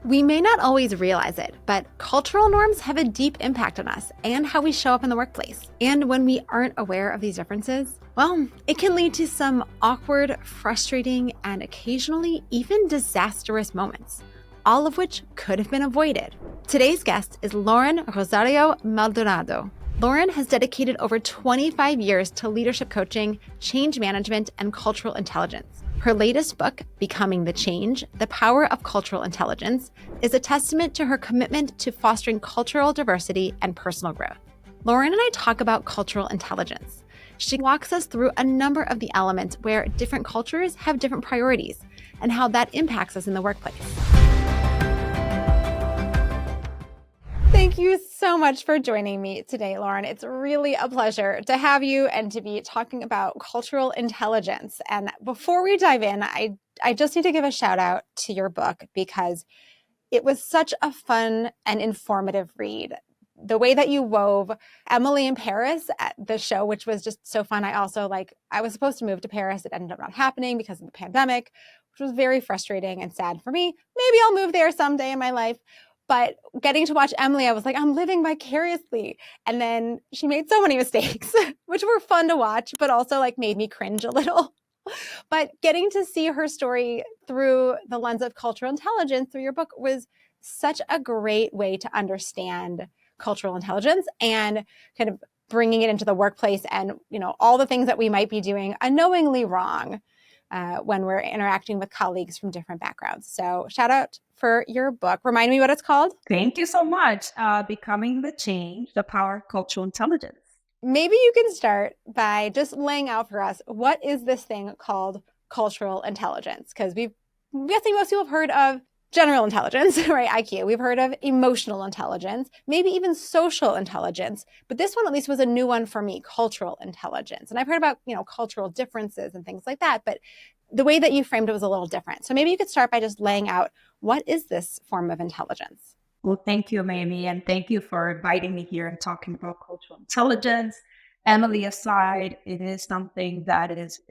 We may not always realize it, but cultural norms have a deep impact on us and how we show up in the workplace. And when we aren't aware of these differences, well, it can lead to some awkward, frustrating, and occasionally even disastrous moments, all of which could have been avoided. Today's guest is Loren Rosario-Maldonado. Loren has dedicated over 25 years to leadership coaching, change management, and cultural intelligence. Her latest book, Becoming the Change: The Power of Cultural Intelligence, is a testament to her commitment to fostering cultural diversity and personal growth. Loren and I talk about cultural intelligence. She walks us through a number of the elements where different cultures have different priorities and how that impacts us in the workplace. Thank you so much for joining me today, Loren. It's really a pleasure to have you and to be talking about cultural intelligence. And before we dive in, I just need to give a shout out to your book because it was such a fun and informative read. The way that you wove Emily in Paris at the show, which was just so fun. I was supposed to move to Paris. It ended up not happening because of the pandemic, which was very frustrating and sad for me. Maybe I'll move there someday in my life. But getting to watch Emily, I was like, I'm living vicariously. And then she made so many mistakes, which were fun to watch, but also made me cringe a little. But getting to see her story through the lens of cultural intelligence through your book was such a great way to understand cultural intelligence and kind of bringing it into the workplace and, all the things that we might be doing unknowingly wrong when we're interacting with colleagues from different backgrounds. So shout out for your book. Remind me what it's called. Thank you so much. Becoming the Change, the Power of Cultural Intelligence. Maybe you can start by just laying out for us, what is this thing called cultural intelligence? Because I'm guessing most people have heard of general intelligence, right? IQ. We've heard of emotional intelligence, maybe even social intelligence. But this one at least was a new one for me, cultural intelligence. And I've heard about, cultural differences and things like that. But the way that you framed it was a little different. So maybe you could start by just laying out, what is this form of intelligence? Well, thank you, Mamie, and thank you for inviting me here and talking about cultural intelligence. Emily aside, it is something that is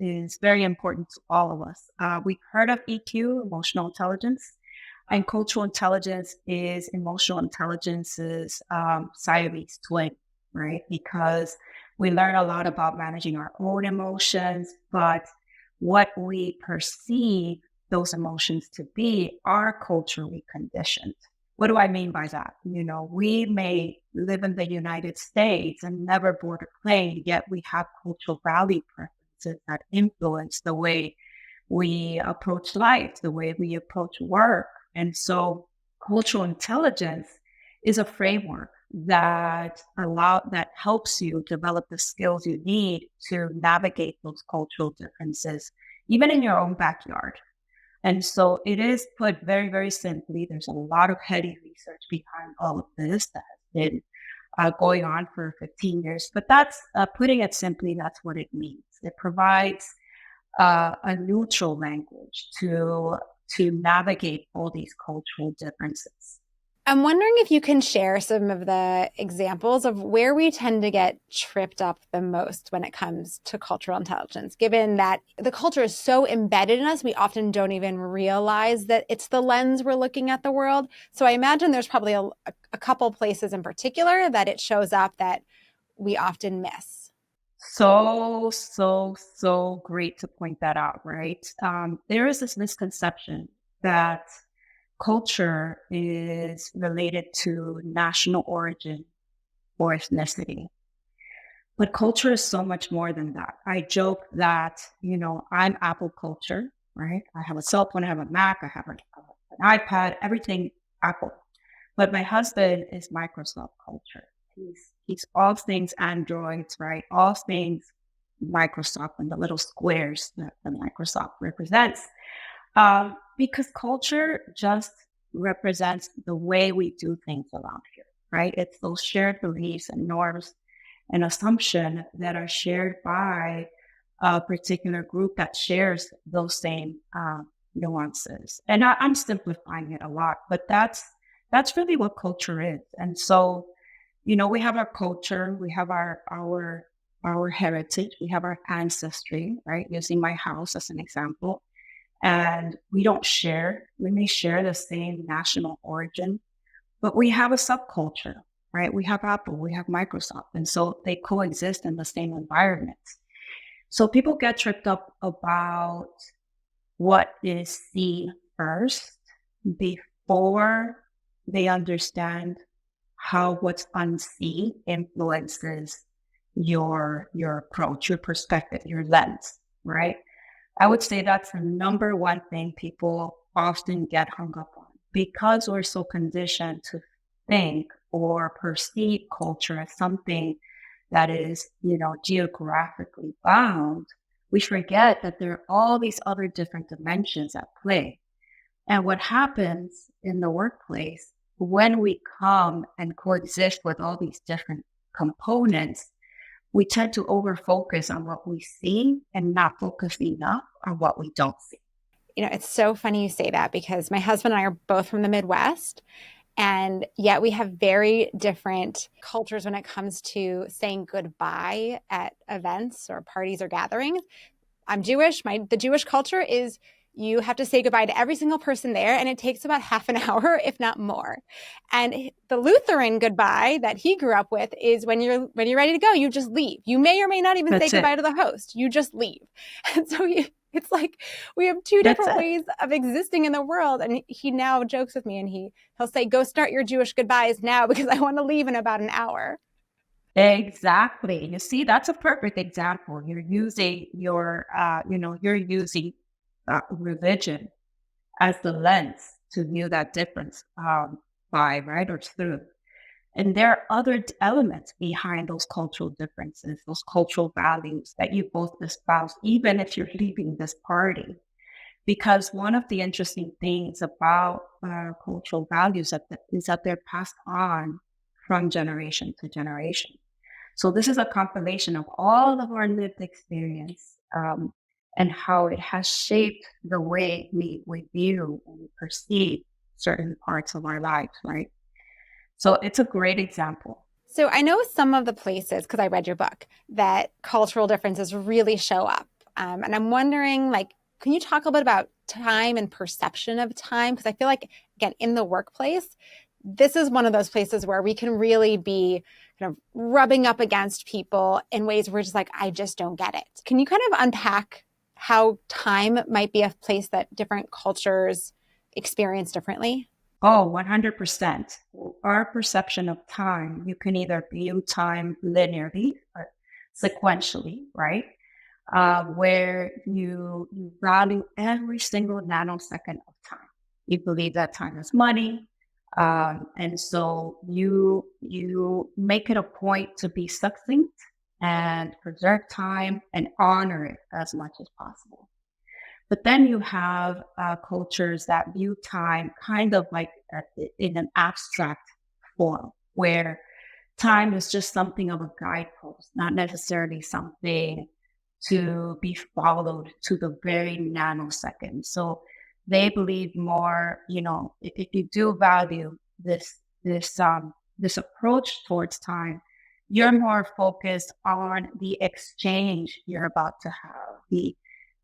very important to all of us. We've heard of EQ, emotional intelligence, and cultural intelligence is emotional intelligence's Siamese twin, right? Because we learn a lot about managing our own emotions, but what we perceive those emotions to be are culturally conditioned. What do I mean by that? We may live in the United States and never board a plane, yet we have cultural value preferences that influence the way we approach life, the way we approach work. And so cultural intelligence is a framework that helps you develop the skills you need to navigate those cultural differences, even in your own backyard. And so it is put very, very simply. There's a lot of heady research behind all of this that has been going on for 15 years. But that's putting it simply, that's what it means. It provides a neutral language to navigate all these cultural differences. I'm wondering if you can share some of the examples of where we tend to get tripped up the most when it comes to cultural intelligence, given that the culture is so embedded in us, we often don't even realize that it's the lens we're looking at the world. So I imagine there's probably a couple places in particular that it shows up that we often miss. So great to point that out, right? There is this misconception that culture is related to national origin or ethnicity. But culture is so much more than that. I joke that, I'm Apple culture, right? I have a cell phone, I have a Mac, I have an iPad, everything Apple. But my husband is Microsoft culture. He's all things Androids, right? All things Microsoft and the little squares that the Microsoft represents. Because culture just represents the way we do things around here, right? It's those shared beliefs and norms and assumption that are shared by a particular group that shares those same nuances. And I'm simplifying it a lot, but that's really what culture is. And so, we have our culture, we have our heritage, we have our ancestry, right? Using my house as an example. And we may share the same national origin, but we have a subculture, right? We have Apple, we have Microsoft, and so they coexist in the same environment. So people get tripped up about what is seen first before they understand how what's unseen influences your approach, your perspective, your lens, right? I would say that's the number one thing people often get hung up on because we're so conditioned to think or perceive culture as something that is, geographically bound. We forget that there are all these other different dimensions at play. And what happens in the workplace when we come and coexist with all these different components, we tend to over focus on what we see and not focus enough on what we don't see. It's so funny you say that because my husband and I are both from the Midwest. And yet we have very different cultures when it comes to saying goodbye at events or parties or gatherings. I'm Jewish. The Jewish culture is you have to say goodbye to every single person there, and it takes about half an hour, if not more. And the Lutheran goodbye that he grew up with is when you're ready to go, you just leave. You may or may not even say That's it. goodbye to the host. You just leave. And so it's like we have two That's different it. ways of existing in the world. And he now jokes with me, and he'll say, "Go start your Jewish goodbyes now because I want to leave in about an hour." Exactly. You see, that's a perfect example. You're using religion as the lens to view that difference by, right, or through. And there are other elements behind those cultural differences, those cultural values that you both espouse, even if you're leaving this party. Because one of the interesting things about cultural values is that they're passed on from generation to generation. So this is a compilation of all of our lived experience and how it has shaped the way we view and perceive certain parts of our lives, right? So it's a great example. So I know some of the places, because I read your book, that cultural differences really show up. And I'm wondering, like, can you talk a little bit about time and perception of time? Because I feel like, again, in the workplace, this is one of those places where we can really be kind of rubbing up against people in ways where we're just like, I just don't get it. Can you kind of unpack how time might be a place that different cultures experience differently? Oh, 100%. Our perception of time, you can either view time linearly or sequentially, right? Where you value every single nanosecond of time. You believe that time is money. And so you make it a point to be succinct and preserve time and honor it as much as possible. But then you have cultures that view time kind of like in an abstract form, where time is just something of a guidepost, not necessarily something to be followed to the very nanosecond. So they believe more, if you do value this approach towards time, you're more focused on the exchange you're about to have,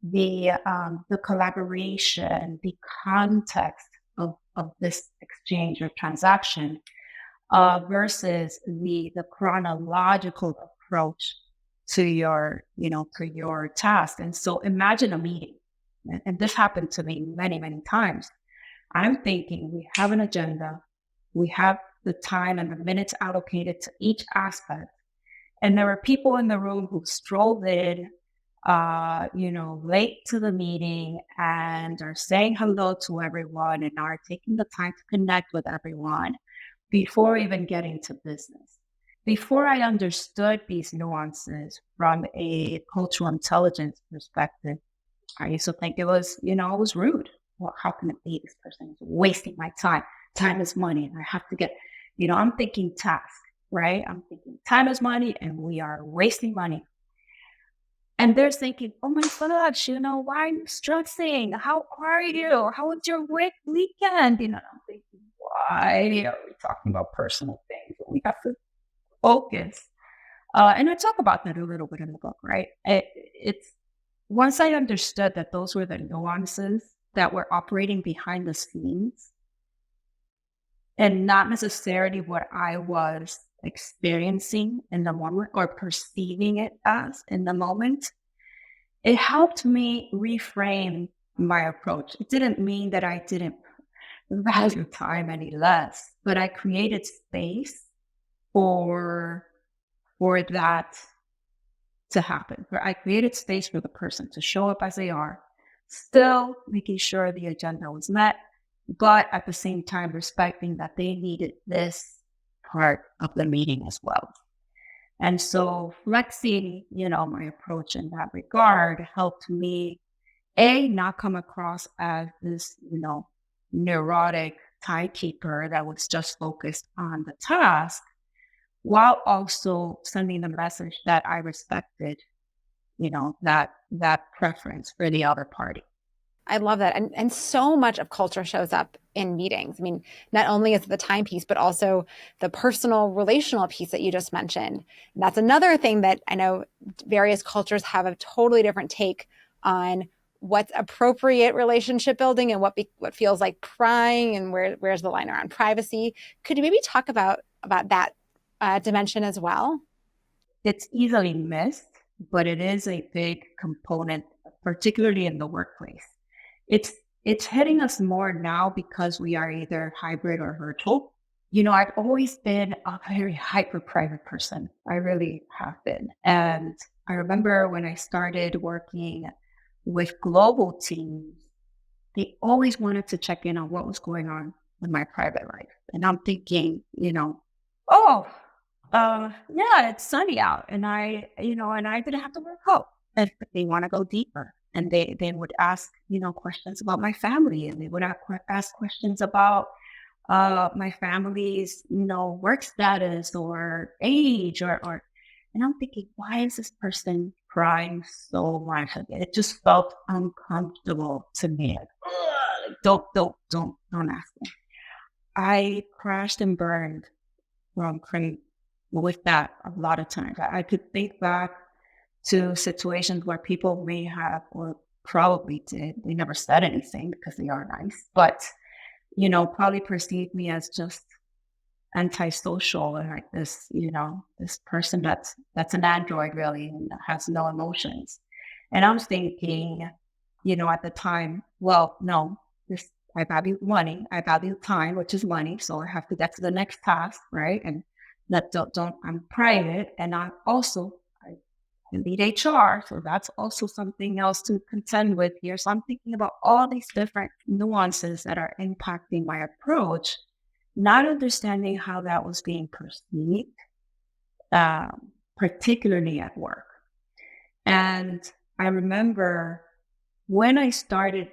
the collaboration, the context of this exchange or transaction, versus the chronological approach to your task. And so imagine a meeting, and this happened to me many, many times. I'm thinking we have an agenda, we have the time and the minutes allocated to each aspect, and there were people in the room who strolled in, late to the meeting and are saying hello to everyone and are taking the time to connect with everyone before even getting to business. Before I understood these nuances from a cultural intelligence perspective, I used to think it was rude. Well, how can it be this person is wasting my time? Time is money, and I have to get, I'm thinking task, right? I'm thinking time is money, and we are wasting money. And they're thinking, oh my gosh, why are you stressing? How are you? How was your weekend? I'm thinking, why are we talking about personal things? We have to focus. And I talk about that a little bit in the book, right? It's once I understood that those were the nuances that were operating behind the scenes and not necessarily what I was experiencing in the moment or perceiving it as in the moment, it helped me reframe my approach. It didn't mean that I didn't value time any less, but I created space for that to happen. Where I created space for the person to show up as they are, still making sure the agenda was met, but at the same time respecting that they needed this part of the meeting as well. And so flexing, my approach in that regard helped me not come across as this, neurotic timekeeper that was just focused on the task, while also sending the message that I respected, that preference for the other party. I love that. And so much of culture shows up in meetings. I mean, not only is it the timepiece, but also the personal relational piece that you just mentioned. And that's another thing that I know various cultures have a totally different take on what's appropriate relationship building and what feels like prying and where's the line around privacy. Could you maybe talk about that dimension as well? It's easily missed, but it is a big component, particularly in the workplace. It's it's hitting us more now because we are either hybrid or virtual. I've always been a very hyper private person. I really have been. And I remember when I started working with global teams, they always wanted to check in on what was going on with my private life. And I'm thinking, oh, yeah, it's sunny out. And I didn't have to work out. And they want to go deeper. And they would ask, questions about my family. And they would ask questions about my family's, work status or age and I'm thinking, why is this person crying so much? It just felt uncomfortable to me. Like, "Ugh, don't ask me." I crashed and burned from with that a lot of times. I could think back to situations where people may have or probably did. They never said anything because they are nice, but probably perceived me as just antisocial and like this, this person that's an android really and has no emotions. And I'm thinking, at the time, well, no, this I value money, I value time, which is money. So I have to get to the next task, right? And that don't I'm private and I lead HR. So that's also something else to contend with here. So I'm thinking about all these different nuances that are impacting my approach, not understanding how that was being perceived, particularly at work. And I remember when I started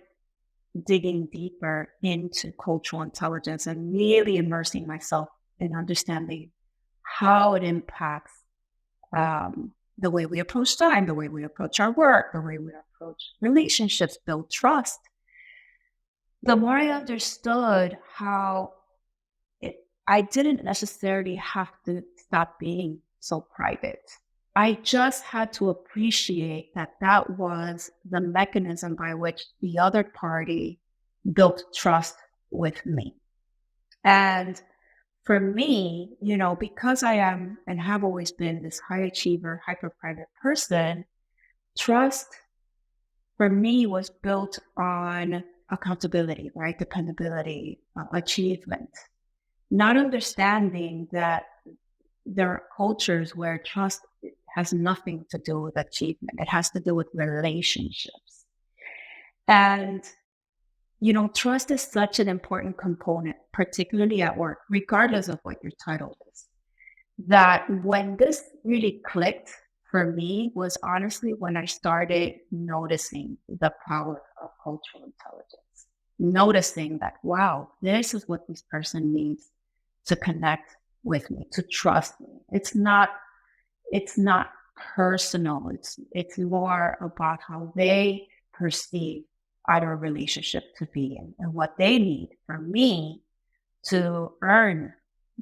digging deeper into cultural intelligence and really immersing myself in understanding how it impacts the way we approach time, the way we approach our work, the way we approach relationships, build trust. The more I understood how I didn't necessarily have to stop being so private. I just had to appreciate that that was the mechanism by which the other party built trust with me. And for me, because I am and have always been this high achiever, hyper private person, trust for me was built on accountability, right? Dependability, achievement, not understanding that there are cultures where trust has nothing to do with achievement. It has to do with relationships. And, trust is such an important component, particularly at work, regardless of what your title is, that when this really clicked for me was honestly when I started noticing the power of cultural intelligence, noticing that, wow, this is what this person needs to connect with me, to trust me. It's not personal. It's more about how they perceive our relationship to be in and what they need from me to earn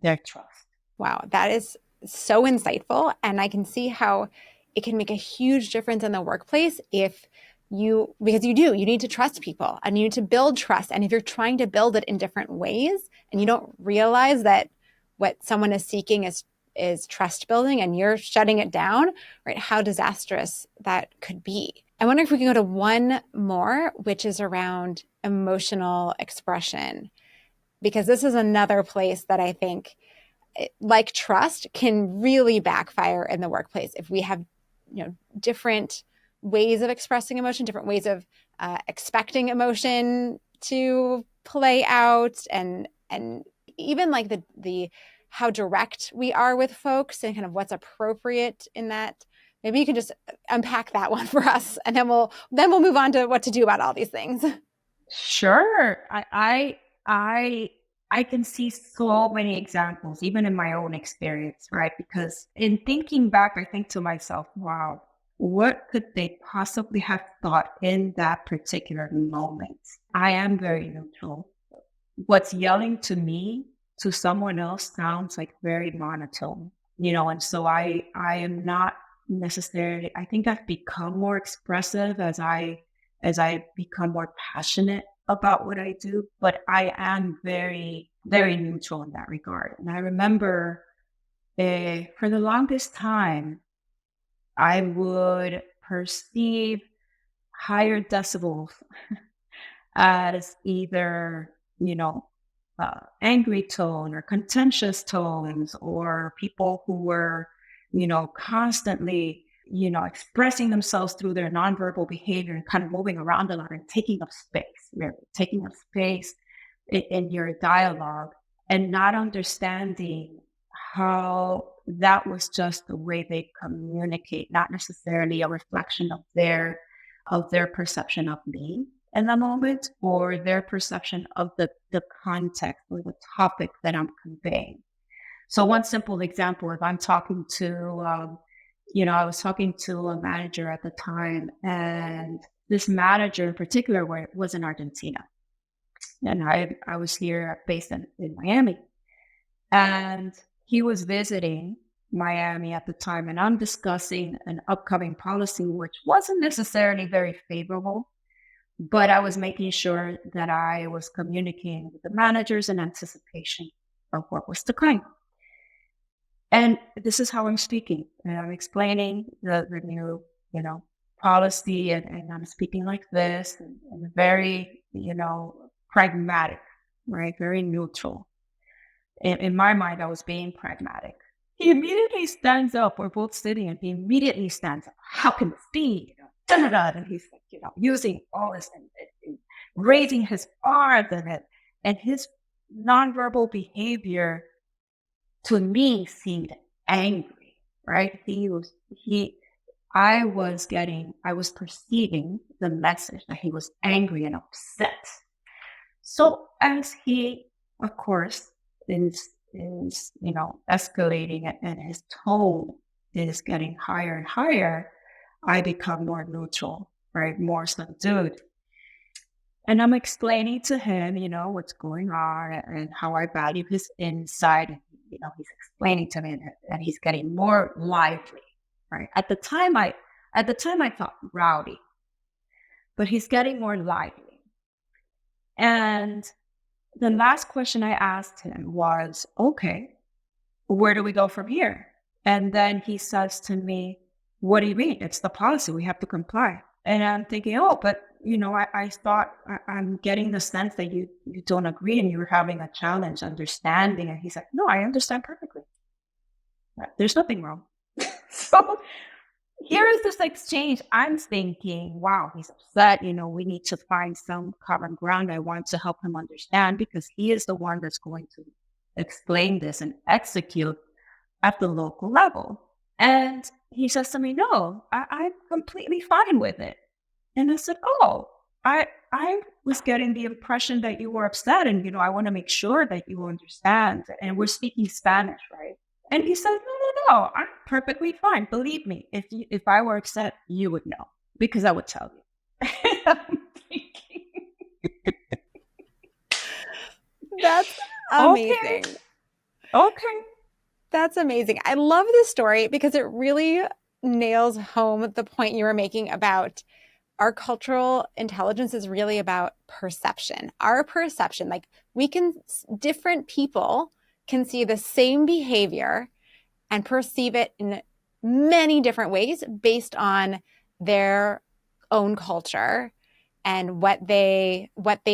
their trust. Wow, that is so insightful. And I can see how it can make a huge difference in the workplace because you need to trust people and you need to build trust. And if you're trying to build it in different ways and you don't realize that what someone is seeking is trust building and you're shutting it down, right? How disastrous that could be. I wonder if we can go to one more, which is around emotional expression, because this is another place that I think, like trust, can really backfire in the workplace if we have, different ways of expressing emotion, different ways of expecting emotion to play out, and even like the how direct we are with folks and kind of what's appropriate in that. Maybe you can just unpack that one for us, and then we'll move on to what to do about all these things. Sure. I can see so many examples, even in my own experience, right? Because in thinking back, I think to myself, wow, what could they possibly have thought in that particular moment? I am very neutral. What's yelling to me to someone else sounds like very monotone, and so I am not necessarily, I think I've become more expressive as I become more passionate about what I do, but I am very, very neutral in that regard. And I remember for the longest time, I would perceive higher decibels as either, angry tone or contentious tones, or people who were, constantly, expressing themselves through their nonverbal behavior and kind of moving around a lot and taking up space, really taking up space in your dialogue, and not understanding how that was just the way they communicate, not necessarily a reflection of their perception of me in the moment, or their perception of the context or the topic that I'm conveying. So one simple example, if I'm talking to, I was talking to a manager at the time, and this manager in particular was in Argentina. And I was here based in Miami. And he was visiting Miami at the time, and I'm discussing an upcoming policy, which wasn't necessarily very favorable, but I was making sure that I was communicating with the managers in anticipation of what was to come. And this is how I'm speaking. And I'm explaining the new, policy, and I'm speaking like this, and very, pragmatic, right? Very neutral. In my mind, I was being pragmatic. He immediately stands up. We're both sitting, and he immediately stands up. How can this be? Da-da-da. And he's like, using all this and raising his arms, and his nonverbal behavior to me seemed angry, right? I was perceiving the message that he was angry and upset. So as he, of course, is escalating, and his tone is getting higher and higher, I become more neutral, right? More subdued. And I'm explaining to him, what's going on and how I value his insight. He's explaining to me, and he's getting more lively, right? At the time I thought rowdy, but he's getting more lively. And the last question I asked him was, okay, where do we go from here? And then he says to me, what do you mean? It's the policy. We have to comply. And I'm thinking, oh, but, I thought I'm getting the sense that you don't agree and you're having a challenge understanding. And he's like, no, I understand perfectly. There's nothing wrong. So here is this exchange. I'm thinking, wow, he's upset. We need to find some common ground. I want to help him understand, because he is the one that's going to explain this and execute at the local level. And he says to me, no, I'm completely fine with it. And I said, oh, I was getting the impression that you were upset, and, I want to make sure that you understand. And we're speaking Spanish, right? And he said, no, I'm perfectly fine. Believe me, if I were upset, you would know, because I would tell you. I'm thinking, That's amazing. okay. That's amazing. I love this story because it really nails home the point you were making about our cultural intelligence is really about perception. Our perception, like different people can see the same behavior and perceive it in many different ways based on their own culture and what they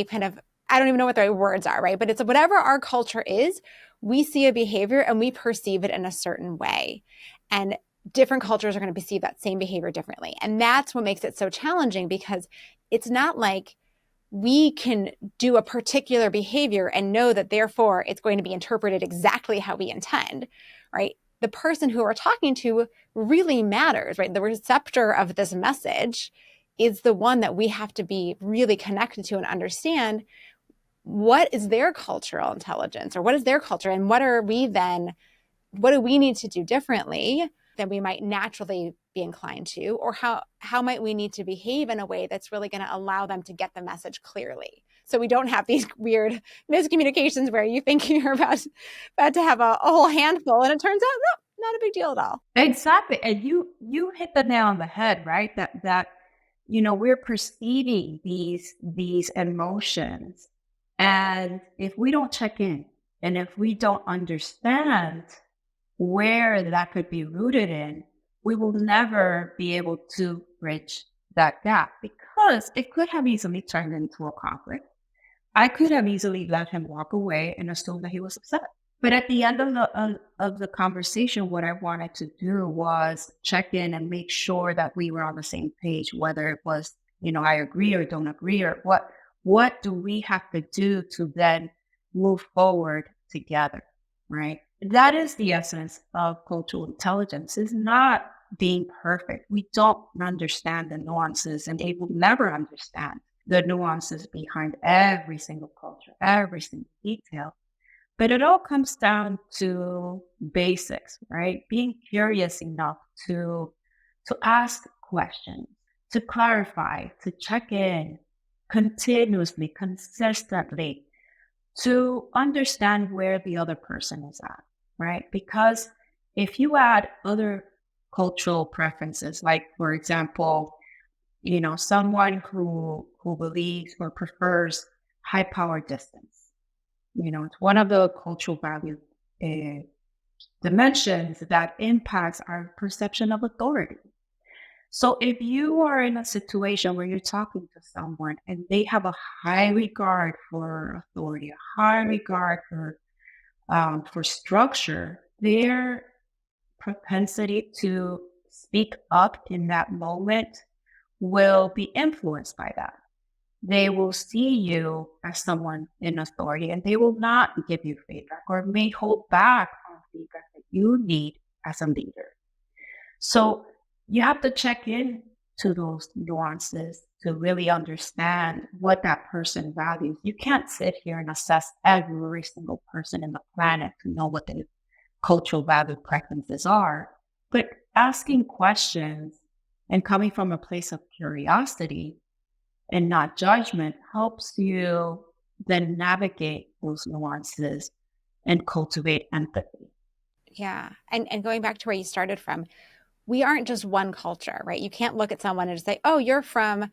kind of, I don't even know what the right words are, right? But it's whatever our culture is, we see a behavior and we perceive it in a certain way. And different cultures are going to perceive that same behavior differently. And that's what makes it so challenging, because it's not like we can do a particular behavior and know that therefore it's going to be interpreted exactly how we intend, right? The person who we're talking to really matters, right? The receptor of this message is the one that we have to be really connected to and understand what is their cultural intelligence, or what is their culture, and what do we need to do differently than we might naturally be inclined to, or how might we need to behave in a way that's really going to allow them to get the message clearly, so we don't have these weird miscommunications where you think you're about to have a whole handful and it turns out no, not a big deal at all. Exactly. And you hit the nail on the head, right? That we're perceiving these emotions. And if we don't check in, and if we don't understand where that could be rooted in, we will never be able to bridge that gap, because it could have easily turned into a conflict. I could have easily let him walk away and assume that he was upset. But at the end of the conversation, what I wanted to do was check in and make sure that we were on the same page, whether it was, I agree or don't agree, or what do we have to do to then move forward together, right? That is the essence of cultural intelligence, is not being perfect. We don't understand the nuances, and they will never understand the nuances behind every single culture, every single detail. But it all comes down to basics, right? Being curious enough to ask questions, to clarify, to check in continuously, consistently, to understand where the other person is at, right? Because if you add other cultural preferences, like for example, someone who believes or prefers high power distance, it's one of the cultural value uh, dimensions that impacts our perception of authority. So if you are in a situation where you're talking to someone and they have a high regard for authority, a high regard for structure, their propensity to speak up in that moment will be influenced by that. They will see you as someone in authority, and they will not give you feedback, or may hold back on feedback that you need as a leader. So you have to check in to those nuances to really understand what that person values. You can't sit here and assess every single person in the planet to know what the cultural value preferences are. But asking questions and coming from a place of curiosity and not judgment helps you then navigate those nuances and cultivate empathy. Yeah. And going back to where you started from, we aren't just one culture, right? You can't look at someone and just say, oh, you're from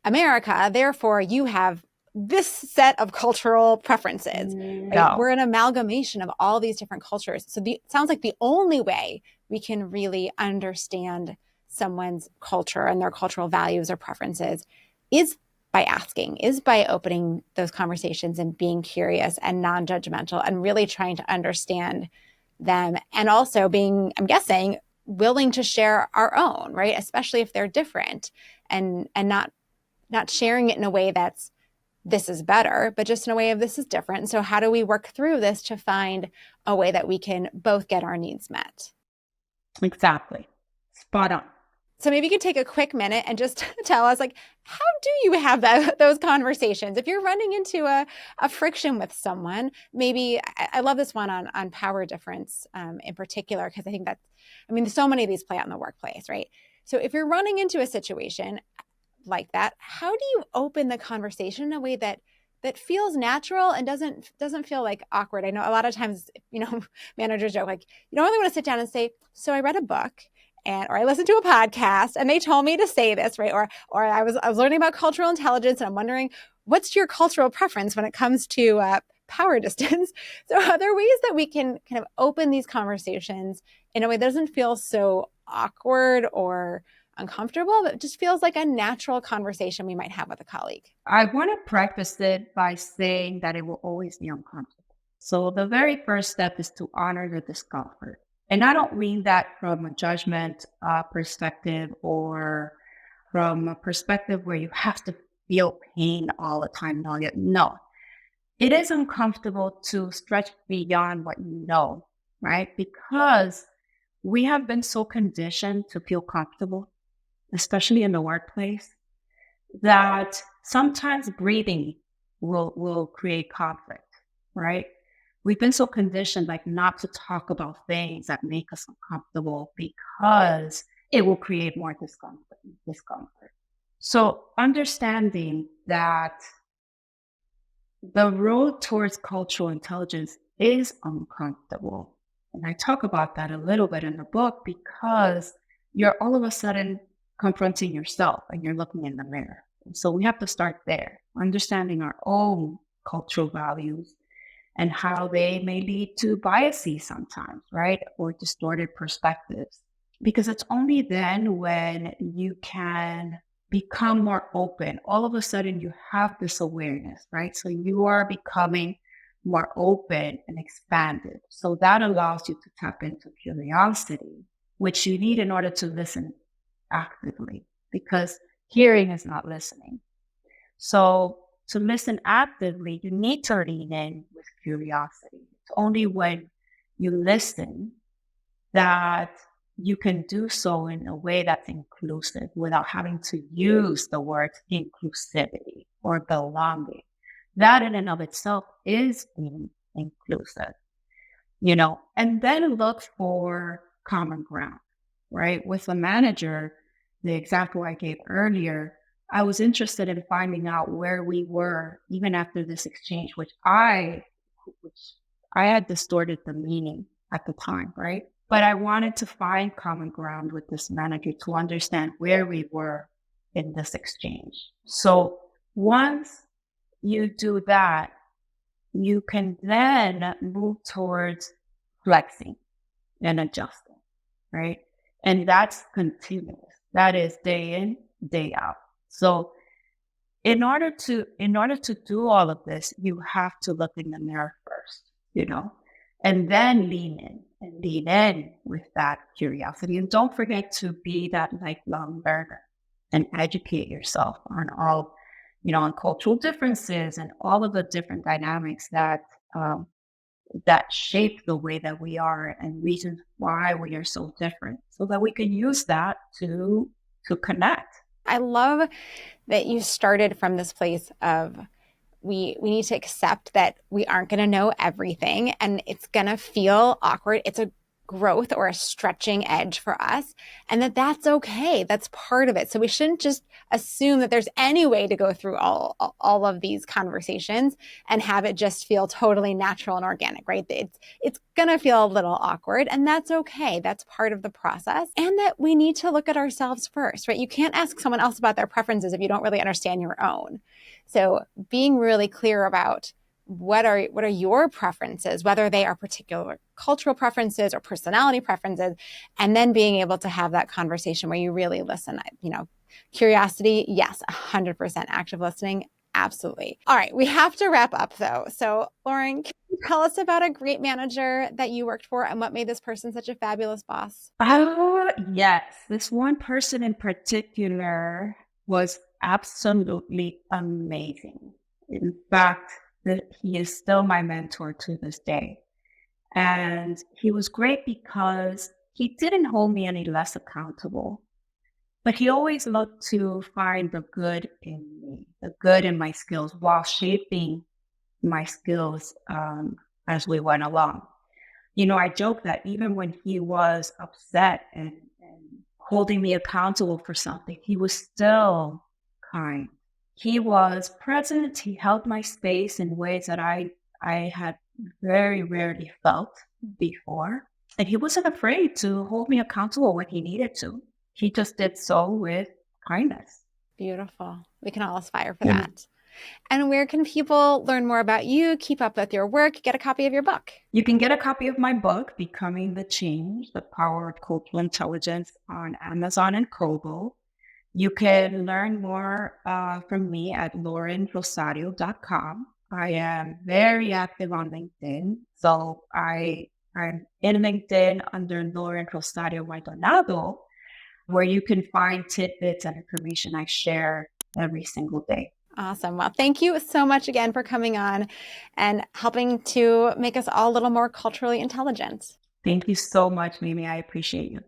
America, therefore you have this set of cultural preferences, right? No, We're an amalgamation of all these different cultures. So it sounds like the only way we can really understand someone's culture and their cultural values or preferences is by asking, is by opening those conversations and being curious and non-judgmental and really trying to understand them. And also being, I'm guessing, willing to share our own, right? Especially if they're different, and not sharing it in a way that's this is better, but just in a way of this is different. So how do we work through this to find a way that we can both get our needs met? exactly. Spot on. So maybe you could take a quick minute and just tell us, like, how do you have those conversations? If you're running into a friction with someone, maybe I love this one on power difference in particular, because I think that's, I mean, so many of these play out in the workplace, right? So if you're running into a situation like that, how do you open the conversation in a way that feels natural and doesn't feel like awkward? I know a lot of times, managers joke like, you don't really want to sit down and say, so I read a book or I listened to a podcast and they told me to say this, right? Or I was learning about cultural intelligence and I'm wondering, what's your cultural preference when it comes to power distance? So are there ways that we can kind of open these conversations in a way that doesn't feel so awkward or uncomfortable, but it just feels like a natural conversation we might have with a colleague? I want to preface it by saying that it will always be uncomfortable. So the very first step is to honor the discomfort. And I don't mean that from a judgment perspective or from a perspective where you have to feel pain all the time. No, it is uncomfortable to stretch beyond what you know, right? Because we have been so conditioned to feel comfortable, especially in the workplace, that sometimes breathing will create conflict, right? We've been so conditioned like not to talk about things that make us uncomfortable because it will create more discomfort. So understanding that the road towards cultural intelligence is uncomfortable. And I talk about that a little bit in the book because you're all of a sudden confronting yourself and you're looking in the mirror. And so we have to start there, understanding our own cultural values and how they may lead to biases sometimes, right? Or distorted perspectives. Because it's only then when you can become more open. All of a sudden, you have this awareness, right? So you are becoming more open and expanded. So that allows you to tap into curiosity, which you need in order to listen actively, because hearing is not listening. So to listen actively, you need to lean in with curiosity. It's only when you listen that you can do so in a way that's inclusive without having to use the word inclusivity or belonging. That in and of itself is being inclusive, and then look for common ground, right? With a manager, the example I gave earlier, I was interested in finding out where we were even after this exchange, which I had distorted the meaning at the time, right? But I wanted to find common ground with this manager to understand where we were in this exchange. So once you do that, you can then move towards flexing and adjusting, right? And that's continuous. That is day in, day out. So in order to do all of this, you have to look in the mirror first, and then lean in with that curiosity. And don't forget to be that lifelong learner and educate yourself on on cultural differences and all of the different dynamics that shape the way that we are and reasons why we are so different, so that we can use that to connect. I love that you started from this place of we need to accept that we aren't going to know everything and it's going to feel awkward. It's a growth or a stretching edge for us, and that's okay. That's part of it. So we shouldn't just assume that there's any way to go through all of these conversations and have it just feel totally natural and organic, right? It's going to feel a little awkward, and that's okay. That's part of the process, and that we need to look at ourselves first, right? You can't ask someone else about their preferences if you don't really understand your own. So being really clear about what are your preferences, whether they are particular cultural preferences or personality preferences, and then being able to have that conversation where you really listen. Curiosity, yes, 100%. Active listening, absolutely. All right, we have to wrap up though. So Loren, can you tell us about a great manager that you worked for and what made this person such a fabulous boss? Oh, yes. This one person in particular was absolutely amazing. In fact, he is still my mentor to this day. And he was great because he didn't hold me any less accountable, but he always looked to find the good in me, the good in my skills, while shaping my skills as we went along. I joke that even when he was upset and holding me accountable for something, he was still kind. He was present. He held my space in ways that I had very rarely felt before. And he wasn't afraid to hold me accountable when he needed to. He just did so with kindness. Beautiful. We can all aspire for Yeah. that. And where can people learn more about you, keep up with your work, get a copy of your book? You can get a copy of my book, Becoming the Change, The Power of Cultural Intelligence, on Amazon and Kobo. You can learn more from me at lorenrosario.com. I am very active on LinkedIn. So I'm in LinkedIn under Loren Rosario-Maldonado, where you can find tidbits and information I share every single day. Awesome. Well, thank you so much again for coming on and helping to make us all a little more culturally intelligent. Thank you so much, Mimi. I appreciate you.